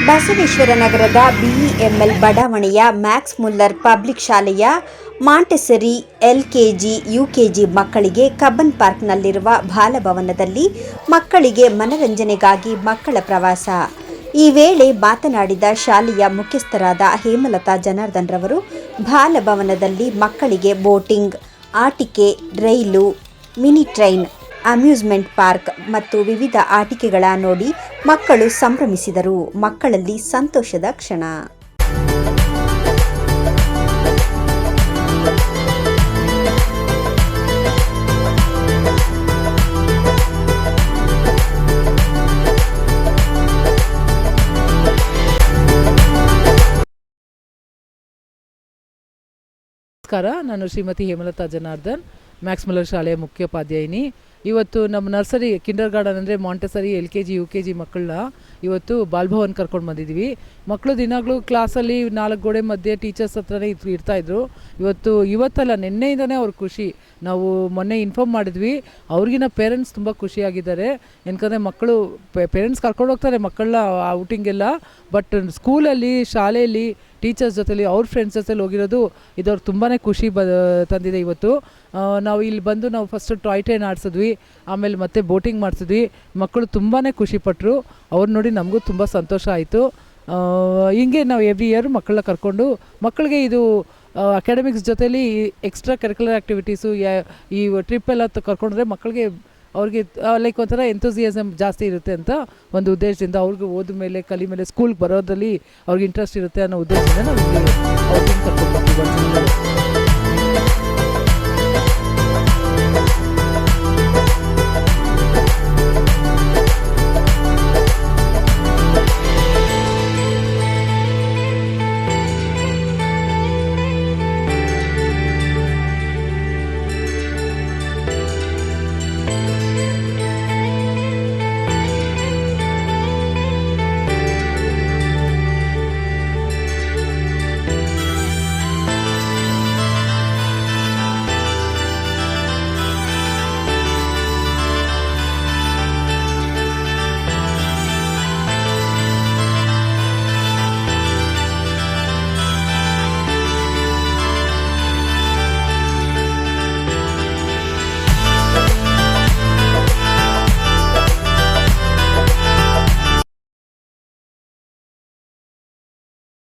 ಬಸವೇಶ್ವರ ನಗರದ ಬಿಇಎಂಎಲ್ ಬಡಾವಣೆಯ Max Muller public ಶಾಲೆಯ ಮಾಂಟೆಸರಿ ಎಲ್ಕೆಜಿ ಯುಕೆಜಿ ಮಕ್ಕಳಿಗೆ ಕಬ್ಬನ್ ಪಾರ್ಕ್ನಲ್ಲಿರುವ ಬಾಲಭವನದಲ್ಲಿ ಮಕ್ಕಳಿಗೆ ಮನರಂಜನೆಗಾಗಿ ಮಕ್ಕಳ ಪ್ರವಾಸ. ಈ ವೇಳೆ ಮಾತನಾಡಿದ ಶಾಲೆಯ ಮುಖ್ಯಸ್ಥರಾದ ಹೇಮಲತಾ ಜನಾರ್ದನ್ ರವರು, ಬಾಲಭವನದಲ್ಲಿ ಮಕ್ಕಳಿಗೆ ಬೋಟಿಂಗ್, ಆಟಿಕೆ, ರೈಲು, ಮಿನಿ ಟ್ರೈನ್, ಅಮ್ಯೂಸ್ಮೆಂಟ್ ಪಾರ್ಕ್ ಮತ್ತು ವಿವಿಧ ಆಟಿಕೆಗಳ ನೋಡಿ ಮಕ್ಕಳು ಸಂಭ್ರಮಿಸಿದರು. ಮಕ್ಕಳಲ್ಲಿ ಸಂತೋಷದ ಕ್ಷಣ. ನಮಸ್ಕಾರ, ನಾನು ಶ್ರೀಮತಿ ಹೇಮಲತಾ ಜನಾರ್ದನ್, ಮ್ಯಾಕ್ಸ್ ಮುಲ್ಲರ್ ಶಾಲೆಯ ಮುಖ್ಯೋಪಾಧ್ಯಾಯಿನಿ. ಇವತ್ತು ನಮ್ಮ ನರ್ಸರಿ ಕಿಂಡರ್ ಗಾರ್ಡನ್ ಅಂದರೆ ಮಾಂಟೆಸರಿ LKG UKG ಮಕ್ಕಳನ್ನ ಇವತ್ತು ಬಾಲ್ಭವನ್ ಕರ್ಕೊಂಡು ಬಂದಿದ್ದೀವಿ. ಮಕ್ಕಳು ದಿನಾಗಲೂ ಕ್ಲಾಸಲ್ಲಿ 4 ಗೋಡೆ ಮಧ್ಯೆ ಟೀಚರ್ಸ್ ಹತ್ರನೇ ಇರ್ತಾಯಿದ್ರು. ಇವತ್ತಲ್ಲ, ನಿನ್ನೆಯಿಂದನೇ ಅವ್ರ ಖುಷಿ. ನಾವು ಮೊನ್ನೆ ಇನ್ಫಾರ್ಮ್ ಮಾಡಿದ್ವಿ, ಅವ್ರಿಗಿನ ಪೇರೆಂಟ್ಸ್ ತುಂಬ ಖುಷಿಯಾಗಿದ್ದಾರೆ. ಯಾಕಂದರೆ ಮಕ್ಕಳು ಪೇರೆಂಟ್ಸ್ ಕರ್ಕೊಂಡು ಹೋಗ್ತಾರೆ ಮಕ್ಕಳನ್ನ ಔಟಿಂಗೆಲ್ಲ, ಬಟ್ ಸ್ಕೂಲಲ್ಲಿ, ಶಾಲೆಯಲ್ಲಿ ಟೀಚರ್ಸ್ ಜೊತೆಲಿ, ಅವ್ರ ಫ್ರೆಂಡ್ಸ್ ಜೊತೆಲಿ ಹೋಗಿರೋದು ಇದವ್ರಿಗೆ ತುಂಬಾ ಖುಷಿ ತಂದಿದೆ. ಇವತ್ತು ನಾವು ಇಲ್ಲಿ ಬಂದು ನಾವು ಫಸ್ಟು ಟಾಯ್ ಟ್ರೈನ್ ಆಡಿಸಿದ್ವಿ, ಆಮೇಲೆ ಮತ್ತೆ ಬೋಟಿಂಗ್ ಮಾಡಿಸಿದ್ವಿ. ಮಕ್ಕಳು ತುಂಬಾ ಖುಷಿಪಟ್ಟರು. ಅವ್ರು ನೋಡಿ ನಮಗೂ ತುಂಬ ಸಂತೋಷ ಆಯಿತು. ಹಿಂಗೆ ನಾವು ಎವ್ರಿ ಇಯರ್ ಮಕ್ಕಳನ್ನ ಕರ್ಕೊಂಡು, ಮಕ್ಕಳಿಗೆ ಇದು ಅಕಾಡೆಮಿಕ್ಸ್ ಜೊತೆಲಿ ಎಕ್ಸ್ಟ್ರಾ ಕರಿಕ್ಯುಲರ್ ಆ್ಯಕ್ಟಿವಿಟೀಸು, ಈ ಟ್ರಿಪ್ಪೆಲ್ಲ ಕರ್ಕೊಂಡ್ರೆ ಮಕ್ಕಳಿಗೆ ಅವ್ರಿಗೆ ಲೈಕ್ ಒಂಥರ ಎಂಥೂಸಿಯಾಸಮ್ ಜಾಸ್ತಿ ಇರುತ್ತೆ ಅಂತ ಒಂದು ಉದ್ದೇಶದಿಂದ, ಅವ್ರಿಗೆ ಓದ ಮೇಲೆ, ಕಲಿ ಮೇಲೆ, ಸ್ಕೂಲ್ಗೆ ಬರೋದ್ರಲ್ಲಿ ಅವ್ರಿಗೆ ಇಂಟ್ರೆಸ್ಟ್ ಇರುತ್ತೆ ಅನ್ನೋ ಉದ್ದೇಶದಿಂದ ನಾವು